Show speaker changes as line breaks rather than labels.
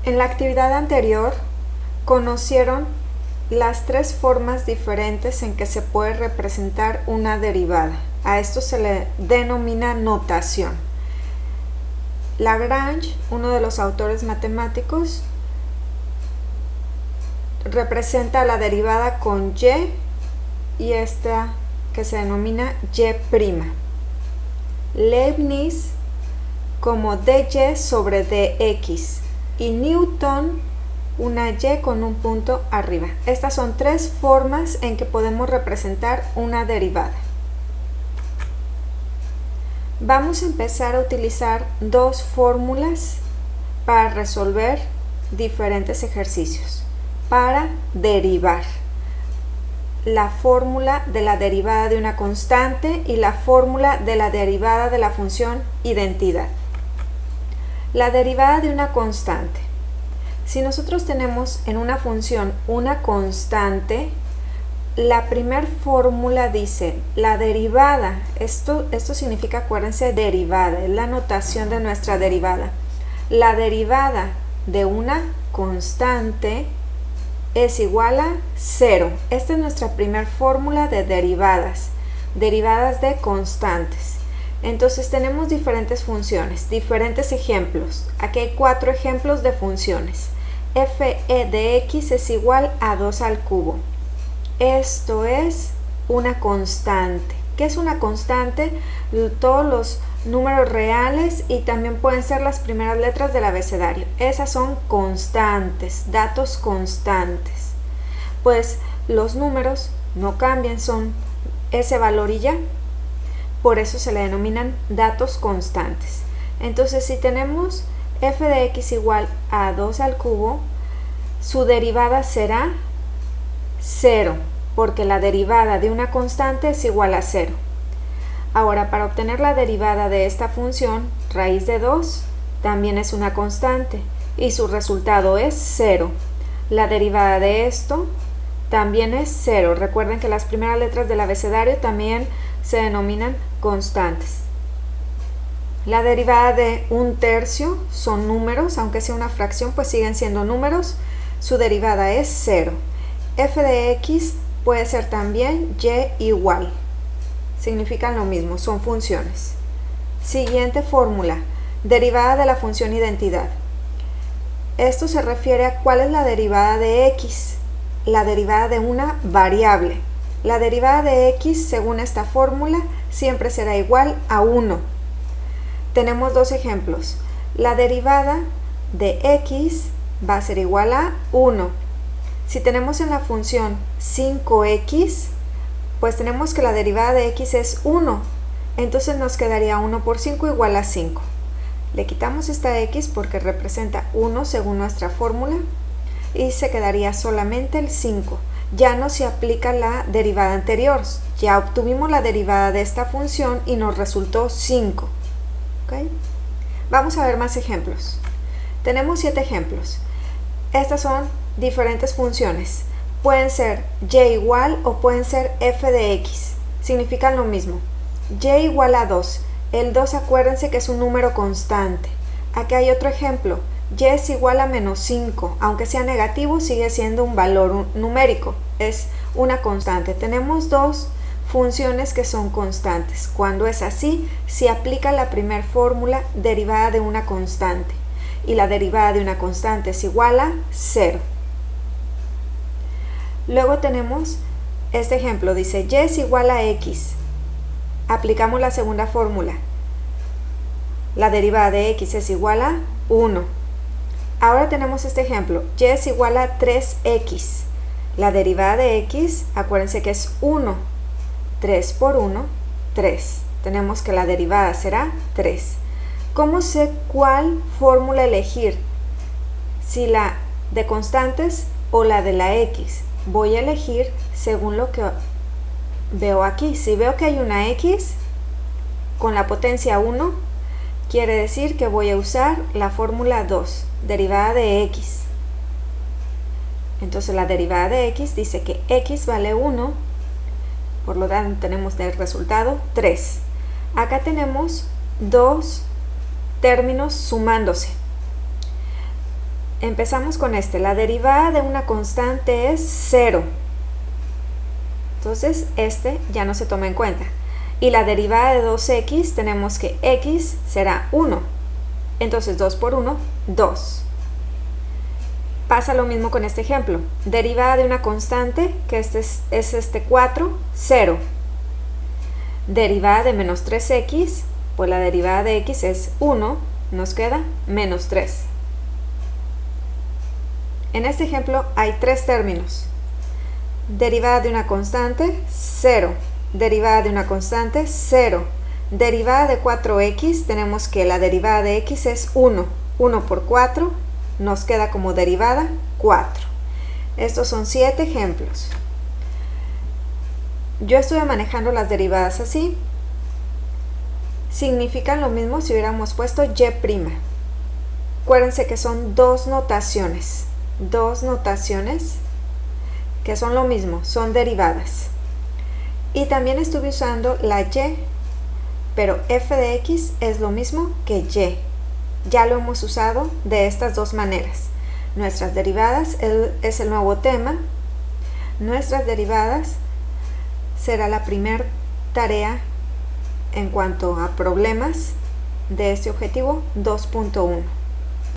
En la actividad anterior conocieron las tres formas diferentes en que se puede representar una derivada. A esto se le denomina notación. Lagrange, uno de los autores matemáticos, representa la derivada con y esta que se denomina y'. Leibniz como dy sobre dx y Newton una y con un punto arriba. Estas son tres formas en que podemos representar una derivada. Vamos a empezar a utilizar dos fórmulas para resolver diferentes ejercicios. Para derivar, la fórmula de la derivada de una constante y la fórmula de la derivada de la función identidad. La derivada de una constante. Si nosotros tenemos en una función una constante, la primer fórmula dice la derivada, esto significa, acuérdense, derivada, es la notación de nuestra derivada. La derivada de una constante es igual a 0. Esta es nuestra primera fórmula de derivadas de constantes. Entonces tenemos diferentes funciones, diferentes ejemplos. Aquí hay 4 ejemplos de funciones. Fe de x es igual a 2 al cubo. Esto es una constante. ¿Qué es una constante? Todos los números reales y también pueden ser las primeras letras del abecedario. Esas son constantes, datos constantes. Pues los números no cambian, son ese valor y ya. Por eso se le denominan datos constantes. Entonces, si tenemos f de x igual a 2 al cubo, su derivada será 0, porque la derivada de una constante es igual a 0. Ahora, para obtener la derivada de esta función, raíz de 2 también es una constante y su resultado es 0. La derivada de esto también es 0. Recuerden que las primeras letras del abecedario también se denominan constantes. La derivada de 1/3 son números, aunque sea una fracción, pues siguen siendo números. Su derivada es 0. F de x puede ser también y igual. Significan lo mismo, son funciones. Siguiente fórmula, derivada de la función identidad. Esto se refiere a cuál es la derivada de x, la derivada de una variable. La derivada de x, según esta fórmula, siempre será igual a 1. Tenemos dos ejemplos. La derivada de x va a ser igual a 1. Si tenemos en la función 5x, pues tenemos que la derivada de x es 1. Entonces nos quedaría 1 por 5 igual a 5. Le quitamos esta x porque representa 1 según nuestra fórmula y se quedaría solamente el 5. Ya no se aplica la derivada anterior. Ya obtuvimos la derivada de esta función y nos resultó 5. ¿Okay? Vamos a ver más ejemplos. Tenemos 7 ejemplos. Estas son diferentes funciones. Pueden ser y igual o pueden ser f de x. Significan lo mismo. Y igual a 2. El 2, acuérdense que es un número constante. Aquí hay otro ejemplo. Y es igual a menos 5. Aunque sea negativo, sigue siendo un valor numérico. Es una constante. Tenemos dos funciones que son constantes. Cuando es así, se aplica la primera fórmula derivada de una constante. Y la derivada de una constante es igual a 0. Luego tenemos este ejemplo. Dice y es igual a x. Aplicamos la segunda fórmula. La derivada de x es igual a 1. Ahora tenemos este ejemplo. Y es igual a 3x. La derivada de x, acuérdense que es 1. 3 por 1, 3. Tenemos que la derivada será 3. ¿Cómo sé cuál fórmula elegir? Si la de constantes o la de la x. Voy a elegir según lo que veo aquí. Si veo que hay una x con la potencia 1, quiere decir que voy a usar la fórmula 2, derivada de x. Entonces la derivada de x dice que x vale 1, por lo tanto tenemos el resultado 3. Acá tenemos dos términos sumándose. Empezamos con la derivada de una constante es 0. Entonces, ya no se toma en cuenta. Y la derivada de 2x, tenemos que x será 1. Entonces, 2 por 1, 2. Pasa lo mismo con este ejemplo. Derivada de una constante, que es 4, 0. Derivada de menos 3x, pues la derivada de x es 1, nos queda menos 3. En este ejemplo hay 3 términos. Derivada de una constante, 0. Derivada de una constante, 0. Derivada de 4x, tenemos que la derivada de x es 1. 1 por 4, nos queda como derivada 4. Estos son 7 ejemplos. Yo estuve manejando las derivadas así. Significan lo mismo si hubiéramos puesto y'. Acuérdense que son dos notaciones que son lo mismo, son derivadas. Y también estuve usando la y, pero f de x es lo mismo que y. Ya lo hemos usado de estas dos maneras. Nuestras derivadas es el nuevo tema. Nuestras derivadas será la primera tarea en cuanto a problemas de este objetivo 2.1.